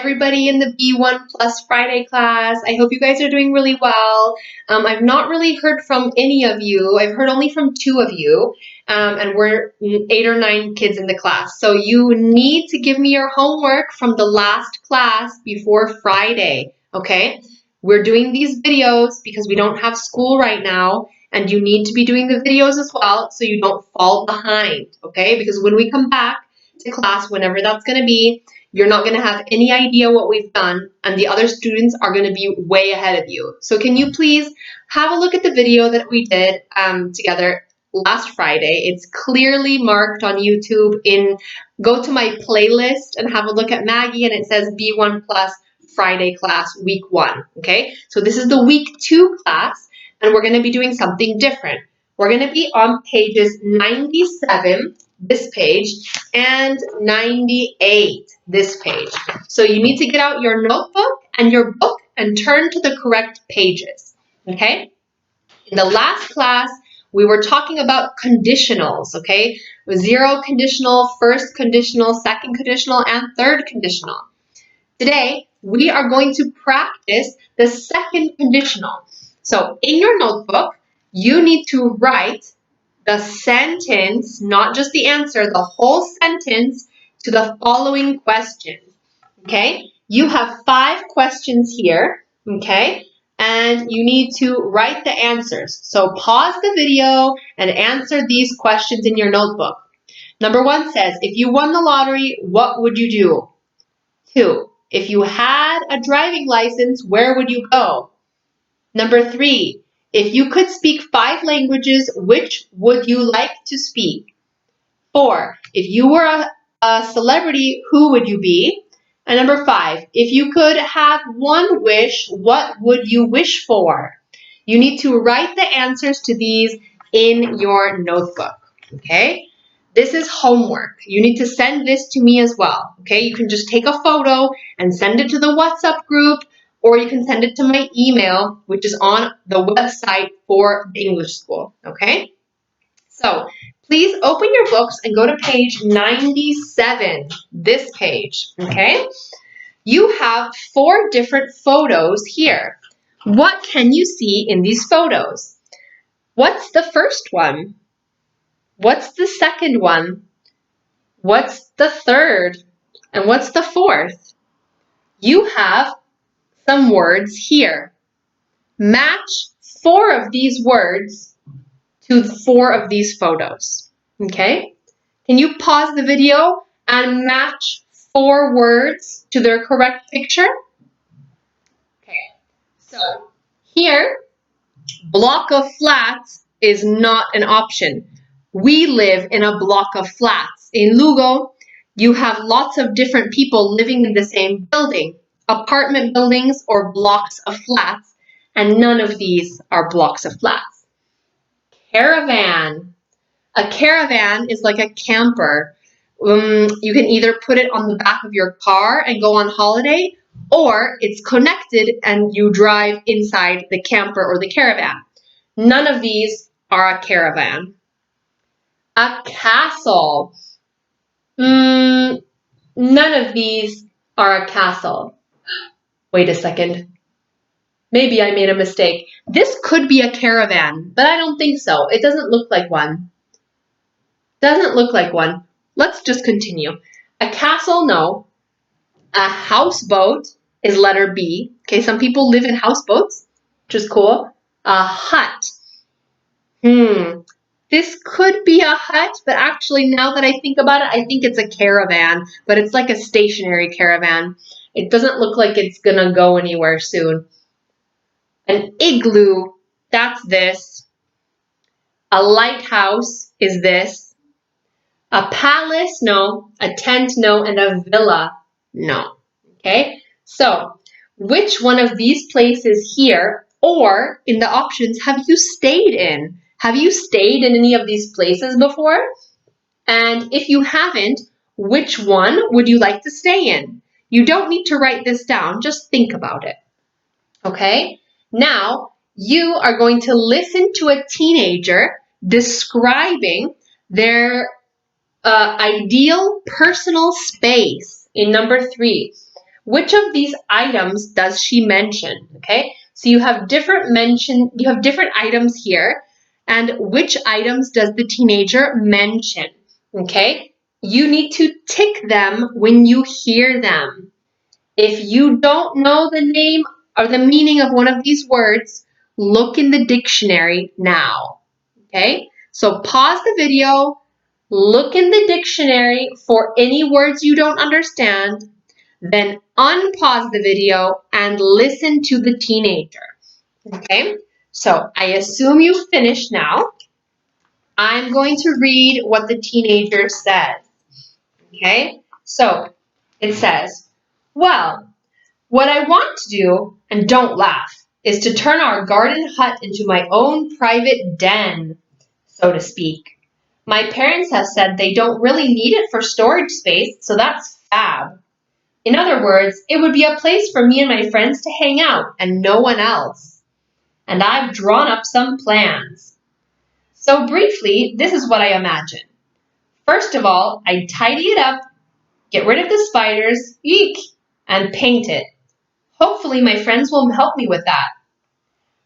everybody in the B1 Plus Friday class. I hope you guys are doing really well. I've not really heard from any of you. I've heard only from 2 of you, and we're 8 or 9 kids in the class. So you need to give me your homework from the last class before Friday, okay? We're doing these videos because we don't have school right now, and you need to be doing the videos as well so you don't fall behind, okay? Because when we come back to class, whenever that's going to be, you're not going to have any idea what we've done, and the other students are going to be way ahead of you. So can you please have a look at the video that we did together last Friday? It's clearly marked on YouTube. Go to my playlist and have a look at Maggie, and it says B1 Plus Friday class week 1. Okay, so this is the week 2 class, and we're going to be doing something different. We're going to be on pages 97, this page, and 98, this page. So you need to get out your notebook and your book and turn to the correct pages, okay? In the last class, we were talking about conditionals, okay? 0 conditional, first conditional, second conditional, and third conditional. Today, we are going to practice the second conditional. So in your notebook, you need to write the sentence, not just the answer, the whole sentence to the following question, okay? You have 5 questions here, okay? And you need to write the answers. So pause the video and answer these questions in your notebook. Number 1 says, if you won the lottery, what would you do? 2, if you had a driving license, where would you go? Number 3, if you could speak 5 languages, which would you like to speak? 4, if you were a celebrity, who would you be? And number 5, if you could have one wish, what would you wish for? You need to write the answers to these in your notebook, okay? This is homework. You need to send this to me as well, okay? You can just take a photo and send it to the WhatsApp group, or you can send it to my email, which is on the website for the English school, okay? So please open your books and go to page 97, this page, okay? You have 4 different photos here. What can you see in these photos? What's the first one? What's the second one? What's the third? And what's the fourth? You have some words here. Match 4 of these words to 4 of these photos, okay? Can you pause the video and match 4 words to their correct picture? Okay, so here, block of flats is not an option. We live in a block of flats. In Lugo, you have lots of different people living in the same building, apartment buildings or blocks of flats, and none of these are blocks of flats. Caravan. A caravan is like a camper. You can either put it on the back of your car and go on holiday, or it's connected and you drive inside the camper or the caravan. None of these are a caravan. A castle. None of these are a castle. Wait a second. Maybe I made a mistake. This could be a caravan, but I don't think so. It doesn't look like one. Doesn't look like one. Let's just continue. A castle, no. A houseboat is letter B. Okay, some people live in houseboats, which is cool. A hut. This could be a hut, but actually now that I think about it, I think it's a caravan, but it's like a stationary caravan. It doesn't look like it's gonna go anywhere soon. An igloo, that's this. A lighthouse is this. A palace, no. A tent, no. And a villa, no. Okay, so which one of these places here or in the options have you stayed in? Have you stayed in any of these places before? And if you haven't, which one would you like to stay in? You don't need to write this down, just think about it. Okay, now you are going to listen to a teenager describing their ideal personal space in number 3. Which of these items does she mention? Okay, so you have different items here, and which items does the teenager mention? Okay, you need to tick them when you hear them. If you don't know the name or the meaning of one of these words, look in the dictionary now. Okay, so pause the video, look in the dictionary for any words you don't understand, then unpause the video and listen to the teenager. Okay, so I assume you've finished now. I'm going to read what the teenager says. Okay, so it says, well, what I want to do, and don't laugh, is to turn our garden hut into my own private den, so to speak. My parents have said they don't really need it for storage space, so that's fab. In other words, it would be a place for me and my friends to hang out and no one else. And I've drawn up some plans. So briefly, this is what I imagine. First of all, I'd tidy it up, get rid of the spiders, eek, and paint it. Hopefully my friends will help me with that.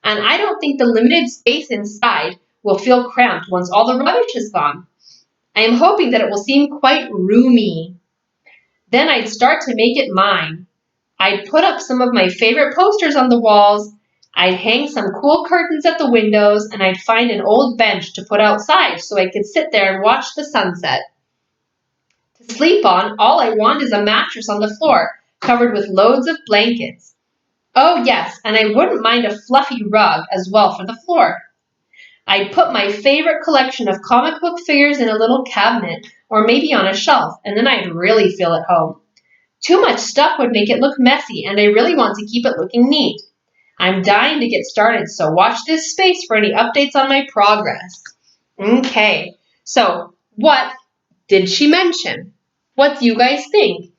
And I don't think the limited space inside will feel cramped once all the rubbish is gone. I am hoping that it will seem quite roomy. Then I'd start to make it mine. I'd put up some of my favorite posters on the walls, I'd hang some cool curtains at the windows, and I'd find an old bench to put outside so I could sit there and watch the sunset. To sleep on, all I want is a mattress on the floor, covered with loads of blankets. Oh yes, and I wouldn't mind a fluffy rug as well for the floor. I'd put my favorite collection of comic book figures in a little cabinet, or maybe on a shelf, and then I'd really feel at home. Too much stuff would make it look messy, and I really want to keep it looking neat. I'm dying to get started, so watch this space for any updates on my progress. Okay, so what did she mention? What do you guys think?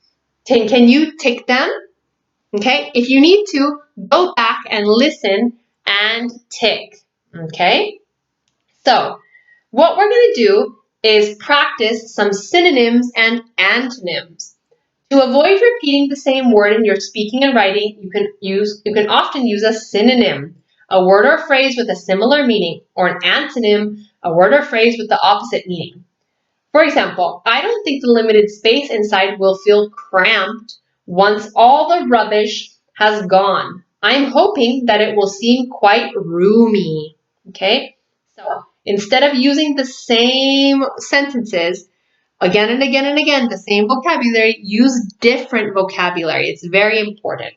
Can you tick them? Okay, if you need to, go back and listen and tick. Okay, so what we're going to do is practice some synonyms and antonyms. To avoid repeating the same word in your speaking and writing, you can often use a synonym, a word or phrase with a similar meaning, or an antonym, a word or phrase with the opposite meaning. For example, I don't think the limited space inside will feel cramped once all the rubbish has gone. I'm hoping that it will seem quite roomy. Okay? So instead of using the same sentences, again and again and again, the same vocabulary, use different vocabulary. It's very important.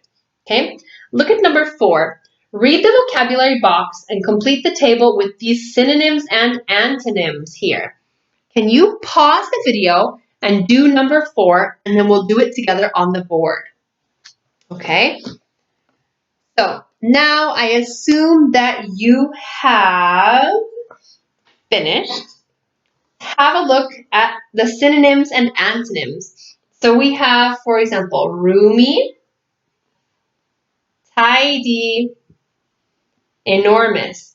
Okay? Look at number 4. Read the vocabulary box and complete the table with these synonyms and antonyms here. Can you pause the video and do number 4, and then we'll do it together on the board. Okay? So now I assume that you have finished. Have a look at the synonyms and antonyms. So we have, for example, roomy, tidy, enormous.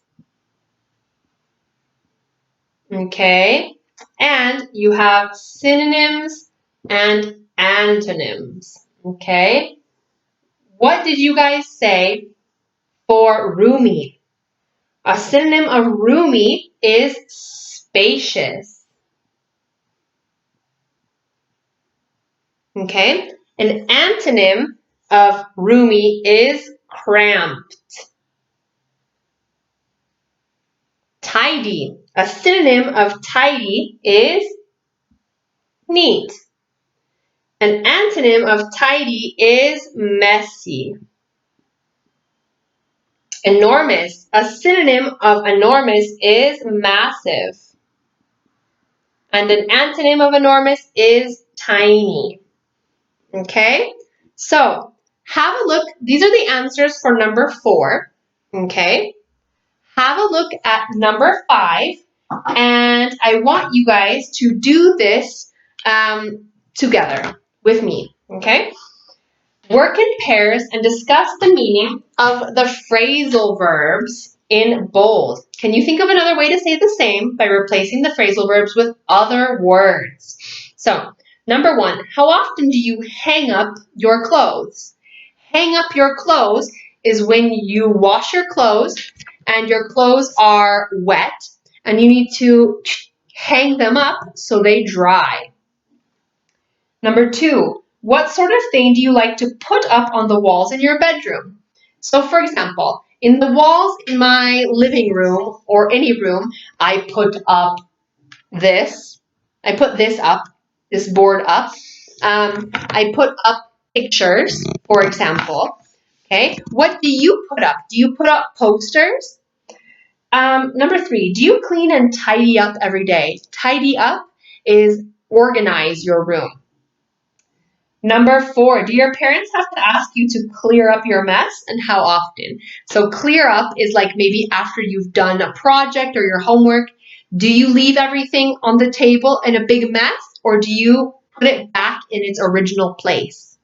Okay? And you have synonyms and antonyms. Okay? What did you guys say for roomy? A synonym of roomy is spacious. Okay? An antonym of roomy is cramped. Tidy. A synonym of tidy is neat. An antonym of tidy is messy. Enormous. A synonym of enormous is massive. And an antonym of enormous is tiny. Okay? So, have a look. These are the answers for number 4. Okay? Have a look at number 5. And I want you guys to do this together with me. Okay? Work in pairs and discuss the meaning of the phrasal verbs in bold. Can you think of another way to say the same by replacing the phrasal verbs with other words? So, Number 1, how often do you hang up your clothes? Hang up your clothes is when you wash your clothes and your clothes are wet and you need to hang them up so they dry. Number 2, what sort of thing do you like to put up on the walls in your bedroom? So for example, in the walls in my living room or any room, I put up this. I put this up, this board up. I put up pictures, for example. Okay, what do you put up? Do you put up posters? Number 3, do you clean and tidy up every day? Tidy up is organize your room. Number 4, do your parents have to ask you to clear up your mess, and how often? So clear up is like maybe after you've done a project or your homework. Do you leave everything on the table in a big mess, or do you put it back in its original place?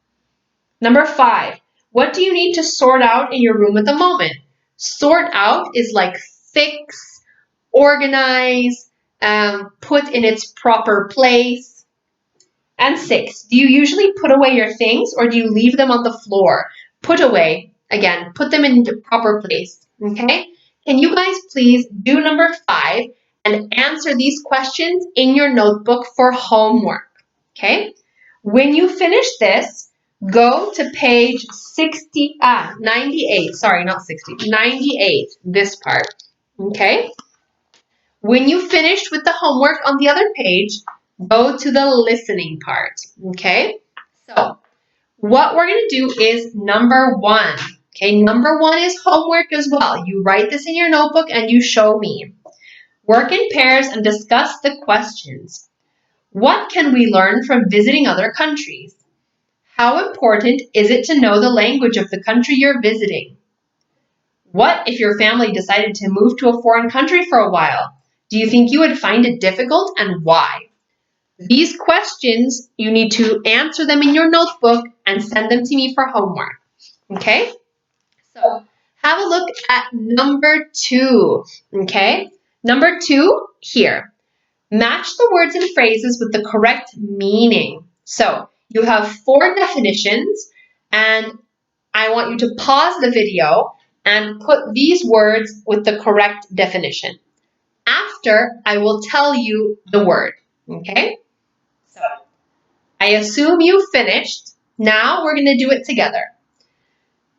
Number 5, what do you need to sort out in your room at the moment? Sort out is like fix, organize, put in its proper place. And 6, do you usually put away your things or do you leave them on the floor? Put away, again, put them in the proper place, okay? Can you guys please do number 5 and answer these questions in your notebook for homework, okay? When you finish this, go to page 98, sorry, not 60, 98, this part, okay? When you finish with the homework on the other page, go to the listening part, okay? So what we're going to do is number 1. Okay, number 1 is homework as well. You write this in your notebook and you show me. Work in pairs and discuss the questions. What can we learn from visiting other countries? How important is it to know the language of the country you're visiting? What if your family decided to move to a foreign country for a while? Do you think you would find it difficult, and why? These questions, you need to answer them in your notebook and send them to me for homework. Okay? So have a look at number 2. Okay? Number 2 here. Match the words and phrases with the correct meaning. So you have 4 definitions, and I want you to pause the video and put these words with the correct definition. After, I will tell you the word. Okay? So I assume you finished. Now we're going to do it together.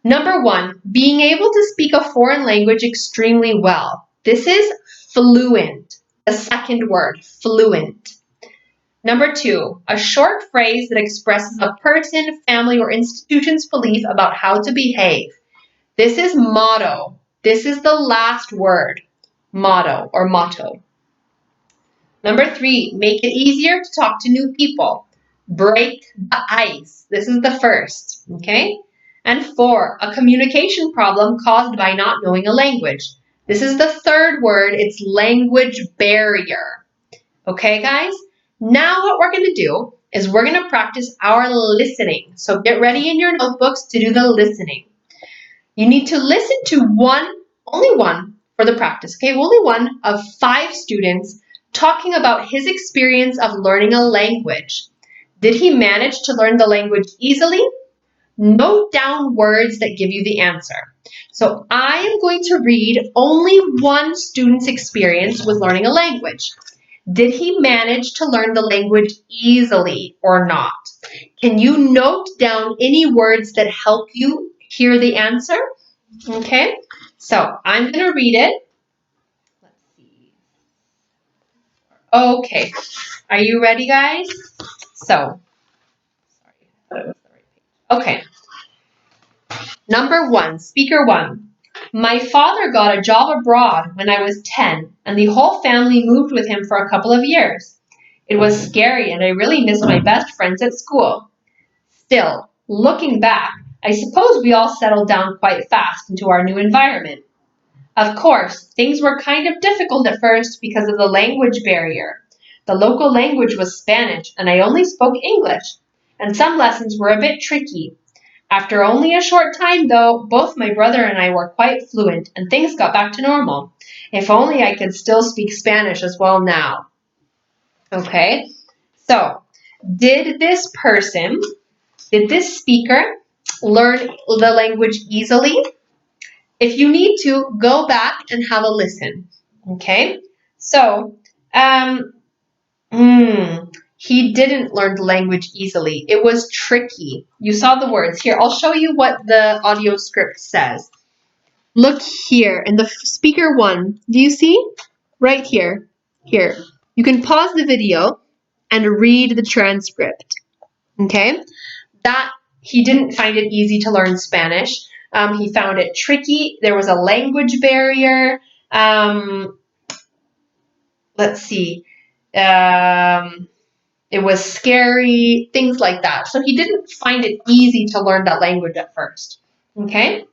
Number 1, being able to speak a foreign language extremely well. This is fluent, the second word, fluent. Number 2, a short phrase that expresses a person, family, or institution's belief about how to behave. This is motto. This is the last word, motto or motto. Number 3, make it easier to talk to new people. Break the ice. This is the first, okay? And 4, a communication problem caused by not knowing a language. This is the third word. It's language barrier. Okay, guys? Now what we're going to do is we're going to practice our listening. So get ready in your notebooks to do the listening. You need to listen to only one for the practice, okay? Only one of 5 students talking about his experience of learning a language. Did he manage to learn the language easily? Note down words that give you the answer. So I am going to read only one student's experience with learning a language. Did he manage to learn the language easily or not? Can you note down any words that help you hear the answer? Okay, so I'm going to read it. Let's see. Okay, are you ready, guys? So, sorry, I thought it was the right page. Okay. Number 1, speaker 1. My father got a job abroad when I was 10, and the whole family moved with him for a couple of years. It was scary, and I really missed my best friends at school. Still, looking back, I suppose we all settled down quite fast into our new environment. Of course, things were kind of difficult at first because of the language barrier. The local language was Spanish, and I only spoke English, and some lessons were a bit tricky. After only a short time, though, both my brother and I were quite fluent, and things got back to normal. If only I could still speak Spanish as well now. Okay, so Did this speaker learn the language easily? If you need to, go back and have a listen. Okay? So, he didn't learn the language easily. It was tricky. You saw the words. Here, I'll show you what the audio script says. Look here in the speaker 1. Do you see? Right here. Here. You can pause the video and read the transcript. Okay? That he didn't find it easy to learn Spanish. He found it tricky. There was a language barrier. Let's see. It was scary, things like that. So he didn't find it easy to learn that language at first. Okay?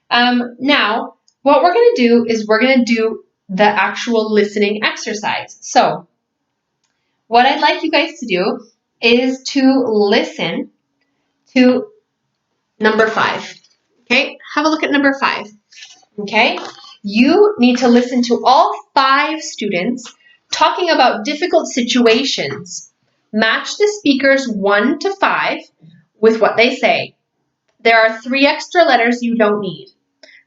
Now, what we're going to do is we're going to do the actual listening exercise. So, what I'd like you guys to do is to listen to number 5. Okay? Have a look at number 5. Okay? You need to listen to all 5 students talking about difficult situations. Match the speakers 1 to 5 with what they say. There are 3 extra letters you don't need.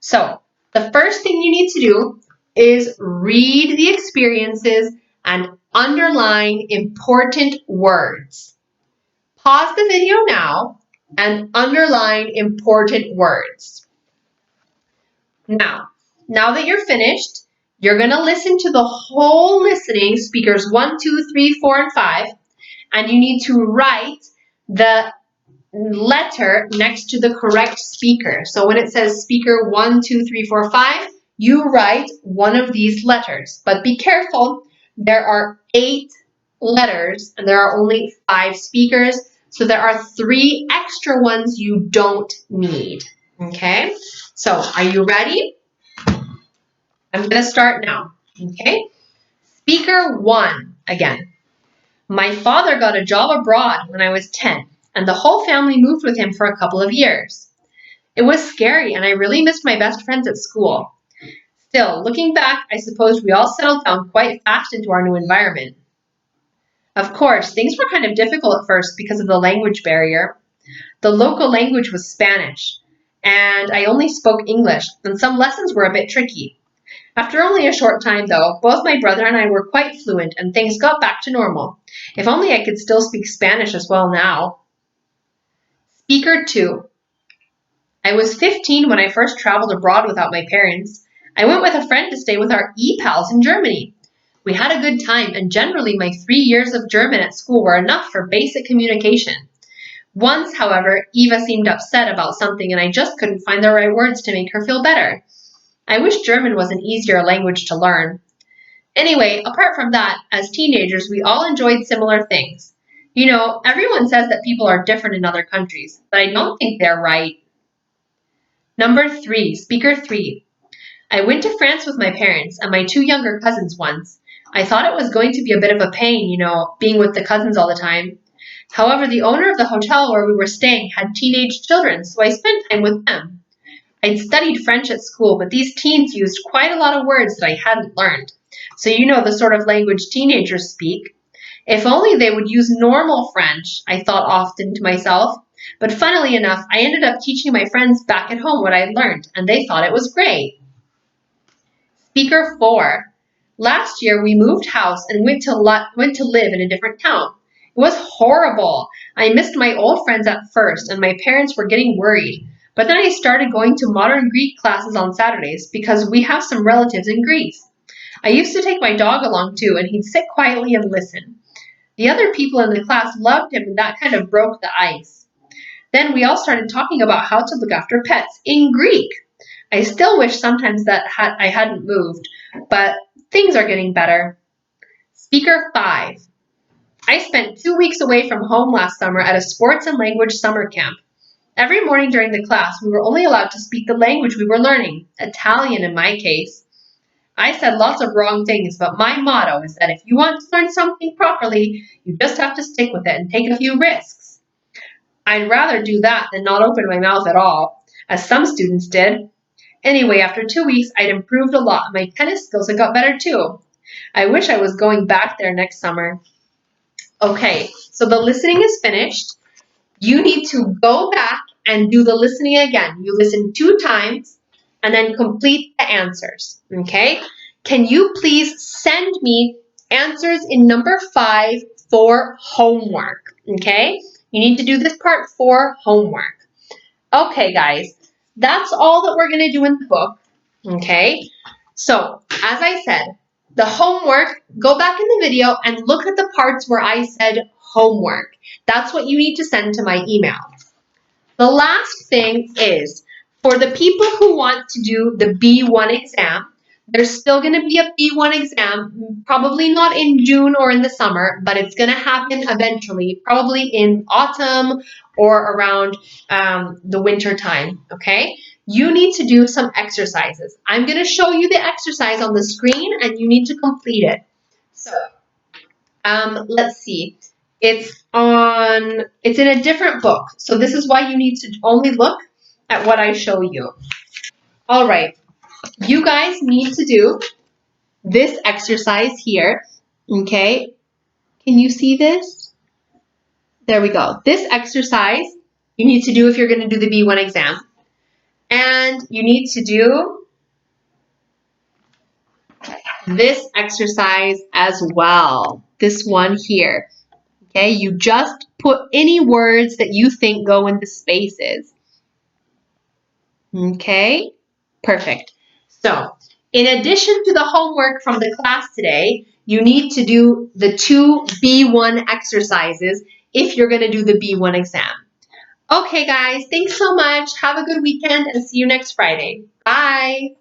So, the first thing you need to do is read the experiences and underline important words. Pause the video now and underline important words. Now that you're finished, you're going to listen to the whole listening, speakers 1, 2, 3, 4, and 5, and you need to write the letter next to the correct speaker. So when it says speaker 1, 2, 3, 4, 5, you write one of these letters. But be careful, there are 8 letters and there are only 5 speakers. So there are 3 extra ones you don't need. Okay? So are you ready? I'm going to start now. Okay? Speaker 1 again. My father got a job abroad when I was 10. And the whole family moved with him for a couple of years. It was scary, and I really missed my best friends at school. Still, looking back, I suppose we all settled down quite fast into our new environment. Of course, things were kind of difficult at first because of the language barrier. The local language was Spanish, and I only spoke English, and some lessons were a bit tricky. After only a short time, though, both my brother and I were quite fluent, and things got back to normal. If only I could still speak Spanish as well now. Speaker 2. I was 15 when I first traveled abroad without my parents. I went with a friend to stay with our e-pals in Germany. We had a good time, and generally my 3 years of German at school were enough for basic communication. Once, however, Eva seemed upset about something and I just couldn't find the right words to make her feel better. I wish German was an easier language to learn. Anyway, apart from that, as teenagers, we all enjoyed similar things. You know, everyone says that people are different in other countries, but I don't think they're right. Number 3, speaker 3. I went to France with my parents and my 2 younger cousins once. I thought it was going to be a bit of a pain, you know, being with the cousins all the time. However, the owner of the hotel where we were staying had teenage children, so I spent time with them. I'd studied French at school, but these teens used quite a lot of words that I hadn't learned. So you know the sort of language teenagers speak. If only they would use normal French, I thought often to myself. But funnily enough, I ended up teaching my friends back at home what I had learned, and they thought it was great. Speaker 4. Last year, we moved house and went to live in a different town. It was horrible. I missed my old friends at first, and my parents were getting worried. But then I started going to modern Greek classes on Saturdays because we have some relatives in Greece. I used to take my dog along too, and he'd sit quietly and listen. The other people in the class loved him, and that kind of broke the ice. Then we all started talking about how to look after pets in Greek. I still wish sometimes that I hadn't moved, but things are getting better. Speaker 5. I spent 2 weeks away from home last summer at a sports and language summer camp. Every morning during the class, we were only allowed to speak the language we were learning, Italian in my case. I said lots of wrong things, but my motto is that if you want to learn something properly, you just have to stick with it and take a few risks. I'd rather do that than not open my mouth at all, as some students did. Anyway, after 2 weeks, I'd improved a lot. My tennis skills had got better too. I wish I was going back there next summer. Okay, so the listening is finished. You need to go back and do the listening again. You listen 2 times and then complete the answers. Okay? Can you please send me answers in number 5 for homework? Okay? You need to do this part for homework. Okay, guys, that's all that we're going to do in the book. Okay? So, as I said, the homework, go back in the video and look at the parts where I said homework. That's what you need to send to my email. The last thing is, for the people who want to do the B1 exam, there's still going to be a B1 exam, probably not in June or in the summer, but it's going to happen eventually, probably in autumn or around the winter time, okay? You need to do some exercises. I'm going to show you the exercise on the screen and you need to complete it. So, let's see. It's in a different book. So this is why you need to only look at what I show you. All right. You guys need to do this exercise here. Okay. Can you see this? There we go. This exercise you need to do if you're going to do the B1 exam. And you need to do this exercise as well. This one here. Okay. You just put any words that you think go in the spaces. Okay, perfect. So, in addition to the homework from the class today, you need to do the 2 B1 exercises if you're going to do the B1 exam. Okay, guys, thanks so much. Have a good weekend and see you next Friday. Bye.